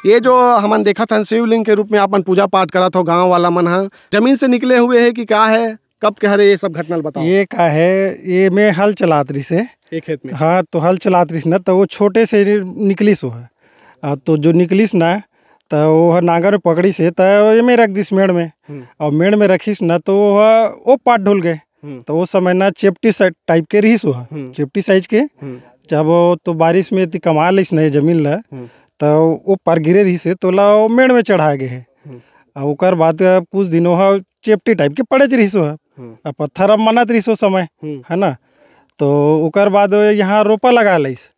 ये जो हमन देखा था शिवलिंग के रूप में अपन पूजा पाठ करा था गांव वाला मन हा जमीन से निकले हुए है कि क्या है, कब के हरे ये सब घटना बताओ। ये का है, ये में हल चलात रही से एक खेत में। हाँ, तो हल चलात रही ना, तो वो छोटे से निकलिस वो है। तो जो निकलिस ना, तो वो नांगर में पकड़ी से तो ये में रख दिस मेड़ में, और मेड़ में रखीस ना तो वो पाट ढुल गए। तो वो समय ना चेप्टी टाइप के रहीस वो चेप्टी साइज के। जब वो तो बारिश में कमा लिस ना जमीन ला, तो वो पार गिरे रही से तो ला मेड़ में चढ़ा गए है। और ओकर बाद कुछ दिनों चेप्टी टाइप के पड़े रही सो है, पत्थर अब मनत रही सो समय है ना। तो ओकर बाद यहाँ रोपा लगा लिस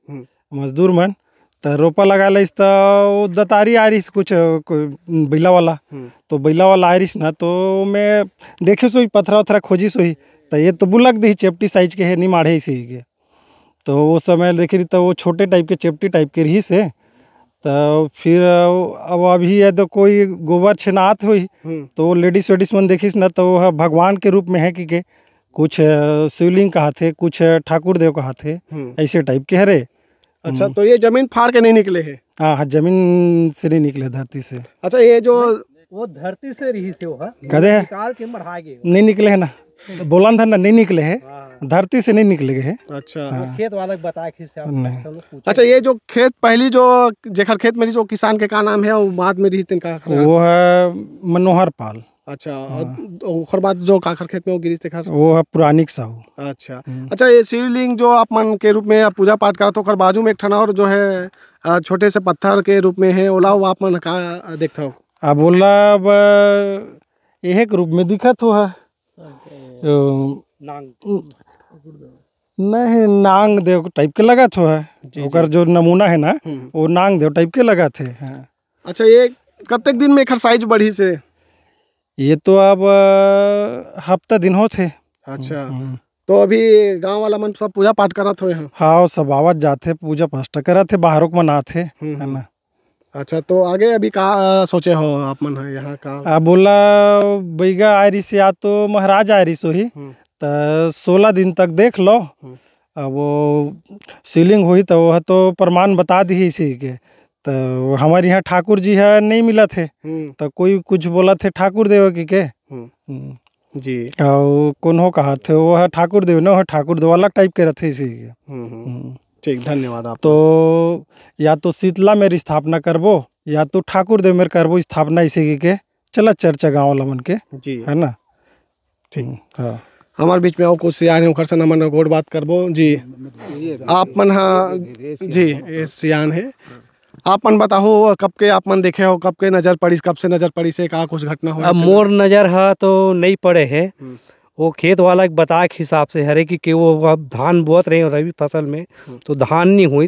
मजदूर मन, तो रोपा लगा लिस तो दतारी आ रही कुछ बैला वाला। तो बैला वाला आ रही ना, तो मैं देखे सो पत्थरा वत्थरा खोजी सोई, तो ये तो बुलक दी चेप्टी साइज के है, नहीं माढ़े इसी के। तो वो समय देख रही तो वो छोटे टाइप के चेप्टी टाइप के रही से। तो फिर अब अभी है तो कोई गोबर छनात हुई, तो लेडीज वेडीज मन देखिस ना, तो वह भगवान के रूप में है कि कुछ शिवलिंग कहा थे, कुछ ठाकुर देव कहा थे, ऐसे टाइप के हरे। अच्छा, तो ये जमीन फाड़ के नहीं निकले है? हाँ, जमीन से नहीं निकले, धरती से। अच्छा, ये जो वो धरती से रही से वो कदे निकाल के मढ़ा गए, नहीं निकले है ना, बोला था ना, नहीं निकले है, धरती से नहीं निकले है। अच्छा, खेत वाला बताया अच्छा, ये जो खेत पहली जो जेखर खेत में जो किसान के का नाम है, वो बाद में रही तिनका वो है मनोहर पाल। अच्छा, और बाद जो काखर खेत में वो गिरी खर वो है पुरानिक साहू। अच्छा अच्छा, ये शिवलिंग जो आप मन के रूप में पूजा पाठ करा तो बाजू में एक ठना और जो है छोटे से पत्थर के रूप में है, ओला वो आप मन का देखता हो? अब बोला अब यह के रूप में दिखत हो है, नहीं नांग देव टाइप के लगा था है, ओकर जो नमूना है ना वो नांग देव टाइप के लगा थे। हाँ। अच्छा, ये कतक दिन में साइज बढ़ी से? ये तो अब हफ्ता दिन हो थे। अच्छा, तो अभी गांव वाला मन सब पूजा पाठ करा थे? हाँ, सब आवत जाते पूजा पाठ करा थे, बाहरों को मनाते है ना। अच्छा, तो आगे अभी कहा सोचे हो आप मन है यहाँ का? अब बोला बैगा आ रही से, या तो महाराज आ रही सो ही, तो 16 दिन तक देख लो। अब वो सीलिंग हुई तो वह तो प्रमाण बता दी इसी के। तो हमारे यहाँ ठाकुर जी है नहीं मिला थे, तो कोई कुछ बोला थे ठाकुर देव के जी, और कौन हो कहा थे वो है ठाकुर देव, न ठाकुर देव अलग टाइप के रहते इसी के। ठीक, धन्यवाद आप। तो या तो शीतला मेरी स्थापना करबो, या तो ठाकुर देव मेरे करबो स्थापना इसी के। चला चर्चा गाँव वाला मन के जी, है ना। ठीक। हाँ, हमारे बीच में और कुछ सियान है, से नमन गोड़ बात करबो जी। आप मन हाँ जी, ये सियान है। आप मन बताओ कब के आप मन देखे हो, कब के नजर पड़ी, कब से नजर पड़ी से का कुछ घटना हो? अब मोर नजर है तो नहीं पड़े है, वो खेत वाला बताए के हिसाब से हरे कि वो अब धान बोत रहे रबी फसल में, तो धान नहीं हुई।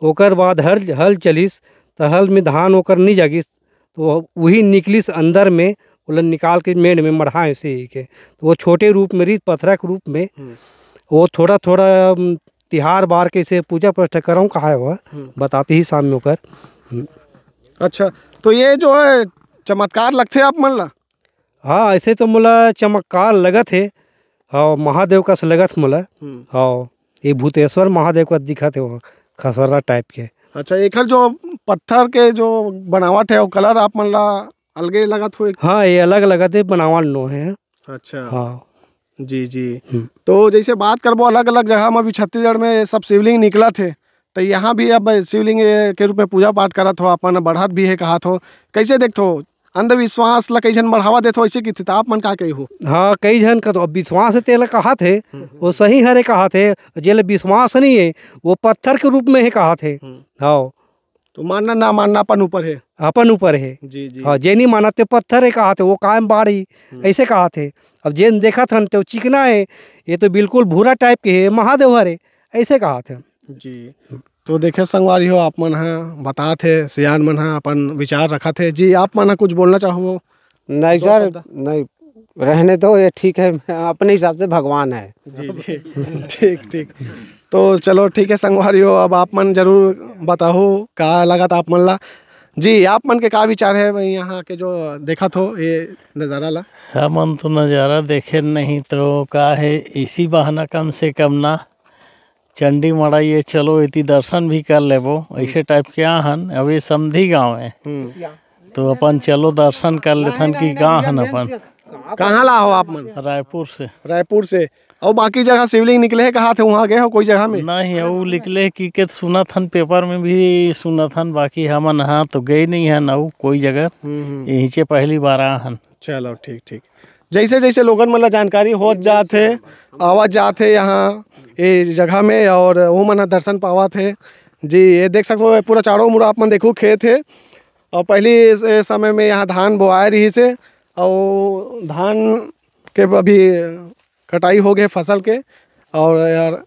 ओकर बाद हल चलिस, तो हल में धान ओकर नहीं जगिस, तो वही निकलिस अंदर में, बोला निकाल के मेड़ में मढ़ाए से ही के। तो वो छोटे रूप में रही, पत्थर के रूप में। वो थोड़ा थोड़ा तिहार बार के से पूजा पाठ कराऊँ कहा है वह बताते ही शाम में होकर। अच्छा, तो ये जो है चमत्कार लगते आप मन ला? हाँ, ऐसे तो मोला चमत्कार लगत है। हाँ, महादेव का लगत मोला। हाँ, ये भूतेश्वर महादेव का दिखत है, वो खसरा टाइप के। अच्छा, एक जो पत्थर के जो बनावट है वो कलर आप मन ला अलगे लगत हो? हाँ, ये अलग लगत है, बनावट नो है। अच्छा, हाँ जी जी। तो जैसे बात करबो अलग अलग जगह में भी छत्तीसगढ़ में सब शिवलिंग निकला थे, तो यहाँ भी अब शिवलिंग के रूप में पूजा पाठ करत हो, अपन बढ़त भी है कहा हो, कैसे देखते हो? अंधविश्वास ला कई जन बढ़ावा देते हो ऐसे की आप मन का कही हो? हाँ, कई जन का तो अब विश्वास है तेल कहा थे, वो सही हरे कहा थे। जेल विश्वास नहीं है, वो पत्थर के रूप में है कहा थे। हाँ, तो मानना ना मानना अपन ऊपर है। अपन ऊपर है जी जी। हाँ, जे नहीं मानते पत्थर है कहा थे, वो कायम बाड़ी ऐसे कहा थे। अब जेन देखा था तो चिकना है, ये तो बिल्कुल भूरा टाइप के है, महादेव हरे ऐसे कहा थे जी। तो देखे संगवारी हो, आप मन हाँ बता थे, सियान मन हाँ अपन विचार रखा थे जी। आप मन कुछ बोलना चाहो? नहीं सर, नहीं रहने दो, ये ठीक है, अपने हिसाब से भगवान है। जी जी, ठीक ठीक। तो चलो ठीक है संगवारी हो, अब आप मन जरूर बताओ का लगा था आप मन ला जी। आप मन के का विचार है भाई यहाँ के जो देखा थो ये नज़ारा ला? हम तो नज़ारा देखे नहीं तो का है, इसी बहाना कम से कम ना चंडी मड़ाई ये चलो इति दर्शन भी कर लेबो ऐसे टाइप के हन। अब ये समधी गाँव है तो अपन चलो दर्शन कर लेथन कि गाँव हन अपन। कहाँ ला हो आप मन? रायपुर से। रायपुर से। और बाकी जगह शिवलिंग निकले है, कहा थे वहाँ गए हो कोई जगह में? नहीं वो निकले कि के सुनत हन, पेपर में भी सुनत हन, बाकी हमन हाँ तो गए नहीं हन और कोई जगह यहीं से पहली बार आ हन। चलो ठीक ठीक। जैसे जैसे लोगन मतलब जानकारी हो जाते आवाज जाते यहाँ ये जगह में और वो मन दर्शन पावा थे जी। ये देख सकते हो पूरा चारों मुड़ा आप मन देखो खेत है और पहली समय में यहाँ धान बोआए रही से और धान के अभी कटाई हो गए फसल के और यार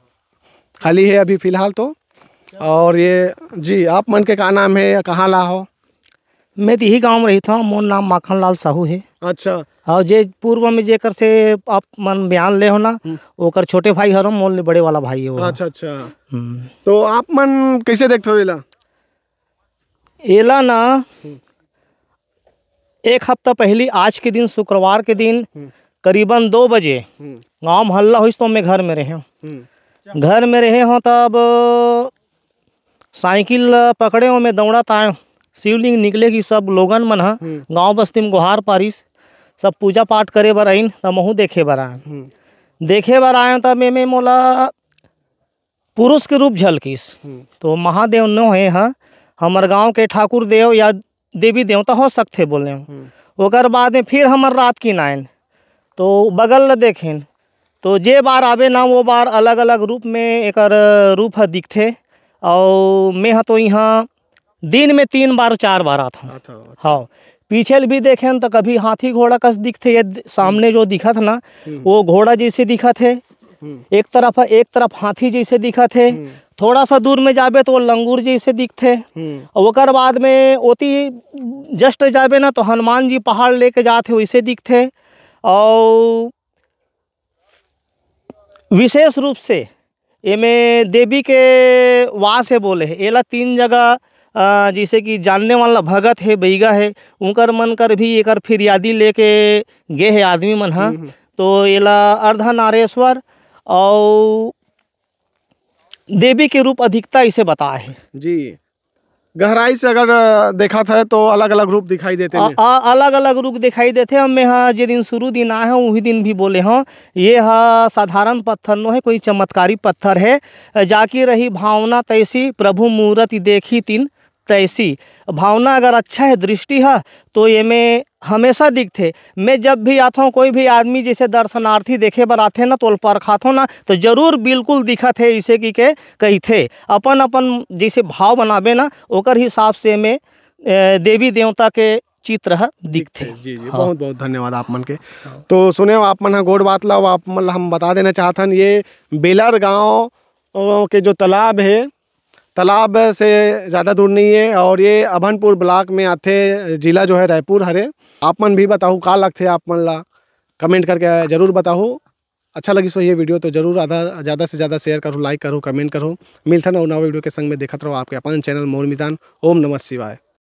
खाली है अभी फ़िलहाल तो। और ये जी आप मन के का नाम है या कहाँ ला हो? मैं तो यही गाँव में रही था, मोर नाम माखन लाल साहू है। अच्छा। और जे पूर्व में जेकर से आप मन बयान ले हो ना ओकर छोटे भाई हरो, मोल बड़े वाला भाई है वो। अच्छा अच्छा। तो आप मन कैसे देखते हो एला? एला ना एक हफ्ता पहले आज के दिन शुक्रवार के दिन करीबन 2 बजे गाँव में हल्ला हुई तो मैं घर में रहे हूँ तब साइकिल पकड़े हो मैं दौड़ा आए शिवलिंग निकले कि सब लोगन मन हा गाँव बस्ती में गुहार पारिस सब पूजा पाठ करे बर आइन तब महू देखे बर आए तब में मोला पुरुष के रूप झलकिस। तो महादेव न है हाँ हमार गांव के ठाकुर देव या देवी देवता हो सकते बोले। ओकर बाद में फिर हमार रात की नाइन तो बगल देखें तो जे बार आवे ना वो बार अलग अलग रूप में एक रूप है दिखते। और मैं हाँ तो यहाँ दिन में 3 बार 4 बार आता हूँ। हाँ पीछे भी देखें तो कभी हाथी घोड़ा कस दिखते, ये सामने जो दिखा था ना वो घोड़ा जैसे दिखा थे, एक तरफ हाथी जैसे दिखा थे, थोड़ा सा दूर में जाबे तो लंगूर जैसे दिखते। और ओकर बाद में ओती जस्ट जाबे ना तो हनुमान जी पहाड़ लेके जाते वैसे दिखते। और विशेष रूप से ये में देवी के वास है बोले है एला 3 जगह जैसे कि जानने वाला भगत है बैगा है उनकर मन कर भी एक फिरियादी लेके गए है आदमी मन हाँ। तो एला अर्धनारेश्वर और देवी के रूप अधिकता इसे बताया है जी। गहराई से अगर देखा था तो अलग अलग रूप दिखाई देते हैं। अलग अलग रूप दिखाई देते हम हाँ जे दिन शुरू दिन आए हैं वही दिन भी बोले हाँ ये हाँ साधारण पत्थर नो है, कोई चमत्कारी पत्थर है। जाकी रही भावना तैसी प्रभु मूर्ति देखी तीन तैसी। भावना अगर अच्छा है दृष्टि है तो ये में हमेशा दिखते। मैं जब भी आता हूँ कोई भी आदमी जैसे दर्शनार्थी देखे बर आते ना तो परखात हो ना तो जरूर बिल्कुल दिखत है इसे कि के कही थे अपन अपन जैसे भाव बनाबे ना ओकर हिसाब से में देवी देवता के चित्र दिखते। जी जी हाँ। बहुत बहुत धन्यवाद आप मन के। तो सुने आप मन गोड़ बात ला आप मतलब हम बता देना चाहतन ये बेलर गाँव के जो तालाब है तालाब से ज़्यादा दूर नहीं है और ये अभनपुर ब्लॉक में आते, जिला जो है रायपुर हरे। आप मन भी बताओ का लगते आप मन ला कमेंट करके ज़रूर बताओ। अच्छा लगी सो ये वीडियो तो जरूर ज़्यादा से ज़्यादा शेयर करो, लाइक करो, कमेंट करो। मिलता ना नवा वीडियो के संग में देखते रहो आपके अपन चैनल मोर मैदान। ओम नमः शिवाय।